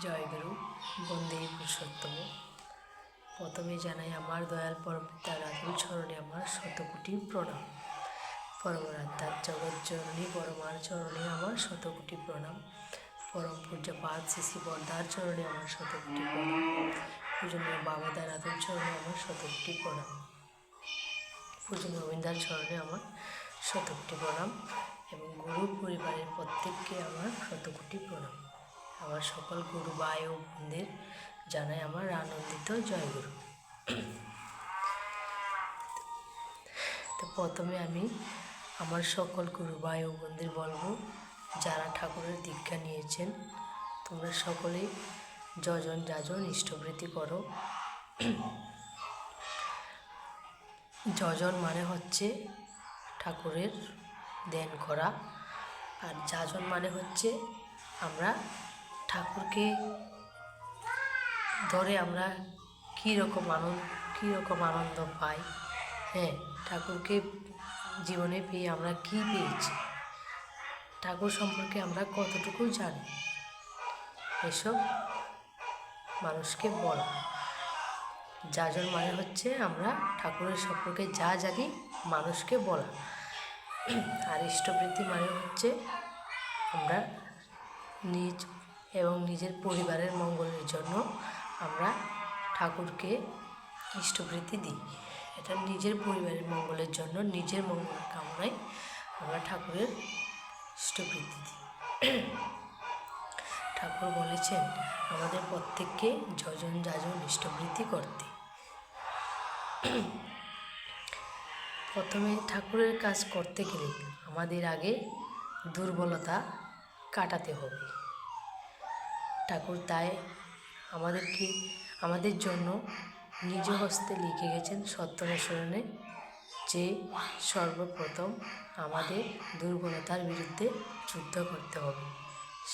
জয় গুরু বন্দে পুরুষোত্তম। প্রথমে জানাই আমার দয়াল পরমপিতা রাতুল চরণে আমার শতকোটি প্রণাম। পরমাত্মার জগৎজননী পরমার চরণে আমার শতকোটি প্রণাম। পরম পূজ্যপাদ শ্রী বরদার চরণে আমার শতকোটি প্রণাম। পূজনীয় বাবাদার রাতুল চরণে আমার শতকোটি প্রণাম। পূজনীয় গোবিন্দার চরণে আমার শতকোটি প্রণাম এবং গুরু পরিবারের প্রত্যেককে আমার শতকোটি প্রণাম। আমার সকল গুরু ভাই ও বোনদের জানাই আমার আনন্দিত জয় গুরু। তো প্রথমে আমি আমার সকল গুরু ভাই ও বোনদের বলবো, যারা ঠাকুরের দীক্ষা নিয়েছেন তোমরা সকলেই যজন যাজন ইষ্টবৃত্তি করো। যজন মানে হচ্ছে ঠাকুরের ধ্যান করা, আর যাজন মানে হচ্ছে আমরা ঠাকুরকে ধরে আমরা কীরকম আনন্দ পাই। হ্যাঁ, ঠাকুরকে জীবনে পেয়ে আমরা কী পেয়েছি, ঠাকুর সম্পর্কে আমরা কতটুকু জানি, এসব মানুষকে বলা। যাজন মানে হচ্ছে আমরা ঠাকুরের সম্পর্কে যা জানি মানুষকে বলা। আর ইষ্টবৃত্তি মানে হচ্ছে আমরা নিজ এবং নিজের পরিবারের মঙ্গলের জন্য আমরা ঠাকুরকে ইষ্টবৃত্তি দিই। এটা নিজের পরিবারের মঙ্গলের জন্য, নিজের মঙ্গল কামনায় আমরা ঠাকুরের ইষ্টবৃত্তি দিই। ঠাকুর বলেছেন আমাদের প্রত্যেককে যজন যাজন ইষ্টবৃত্তি করতে। প্রথমে ঠাকুরের কাজ করতে গেলে আমাদের আগে দুর্বলতা কাটাতে হবে। ঠাকুর তাই আমাদের জন্য নিজ হস্তে লিখে গেছেন সত্যনারায়ণে যে সর্বপ্রথম আমাদের দুর্বলতার বিরুদ্ধে যুদ্ধ করতে হবে,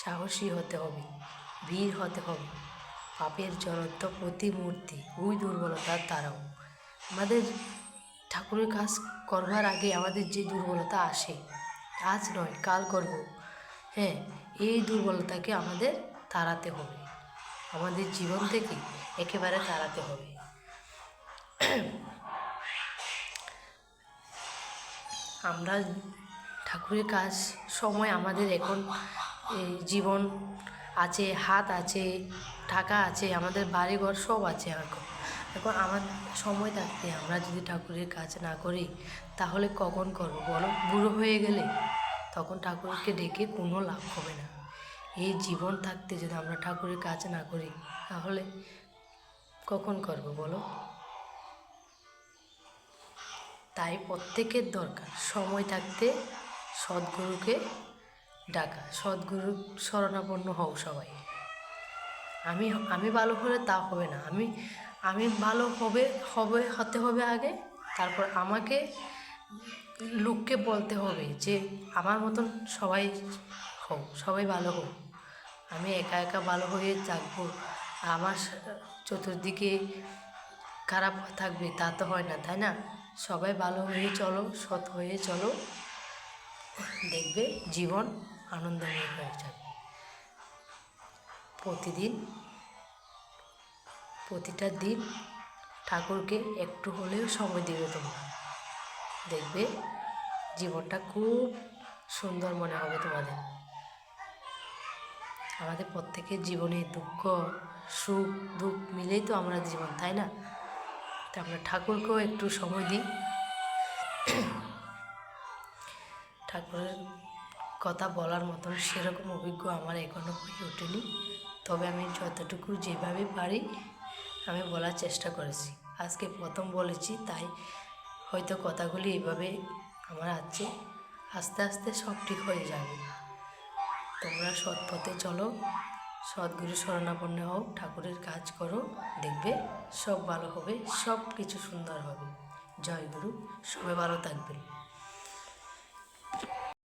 সাহসী হতে হবে, বীর হতে হবে। পাপের জড়ত্ব প্রতিমূর্তি ওই দুর্বলতার দ্বারাও আমাদের ঠাকুরের কাজ করবার আগে আমাদের যে দুর্বলতা আসে, আজ নয় কাল করব, হ্যাঁ, এই দুর্বলতাকে আমাদের তাড়াতে হবে, আমাদের জীবন থেকে একেবারে তাড়াতে হবে। আমরা ঠাকুরের কাজ সময় আমাদের এখন জীবন আছে, হাত আছে, টাকা আছে, আমাদের বাড়িঘর সব আছে। এখন আমার সময় থাকতে আমরা যদি ঠাকুরের কাজ না করি তাহলে কখন করবো বলো? বুড়ো হয়ে গেলে তখন ঠাকুরকে ডেকে কোনো লাভ হবে না। এই জীবন থাকতে যদি আমরা ঠাকুরের কাজ না করি তাহলে কখন করবো বলো? তাই প্রত্যেকের দরকার সময় থাকতে সদ্গুরুকে ডাকা, সদ্গুরু শরণাপন্ন হও সবাই। আমি ভালো হলে তা হবে না, আমি ভালো হতে হবে আগে, তারপর আমাকে লোককে বলতে হবে যে আমার মতন সবাই হোক, সবাই ভালো হোক। আমি একা একা ভালো হয়ে থাকবো, আমার চতুর্দিকে খারাপ থাকবে তা তো হয় না, তাই না? সবাই ভালো হয়ে চলো, সৎ হয়ে চলো, দেখবে জীবন আনন্দময় হয়ে যাবে। প্রতিটা দিন ঠাকুরকে একটু হলেও সময় দেবে তোমরা, দেখবে জীবনটা খুব সুন্দর মনে হবে তোমাদের। আমাদের প্রত্যেকের জীবনে দুঃখ সুখ দুঃখ মিলেই তো আমরা জীবন, তাই না? তা আমরা ঠাকুরকেও একটু সময় দিই। ঠাকুরের কথা বলার মতন সেরকম অভিজ্ঞ আমার এখনও হয়ে ওঠেনি, তবে আমি যতটুকু যেভাবে পারি আমি বলার চেষ্টা করেছি। আজকে প্রথম বলেছি, তাই হয়তো কথাগুলি এইভাবে আমার আছে, আস্তে আস্তে সব ঠিক হয়ে যাবে। তোমরা সৎ পথে চলো, সদ্গুরু শরণাপন্ন হও, ঠাকুরের কাজ করো, দেখবে সব ভালো হবে, সব কিছু সুন্দর হবে। জয় গুরু, সবাই ভালো থাকবেন।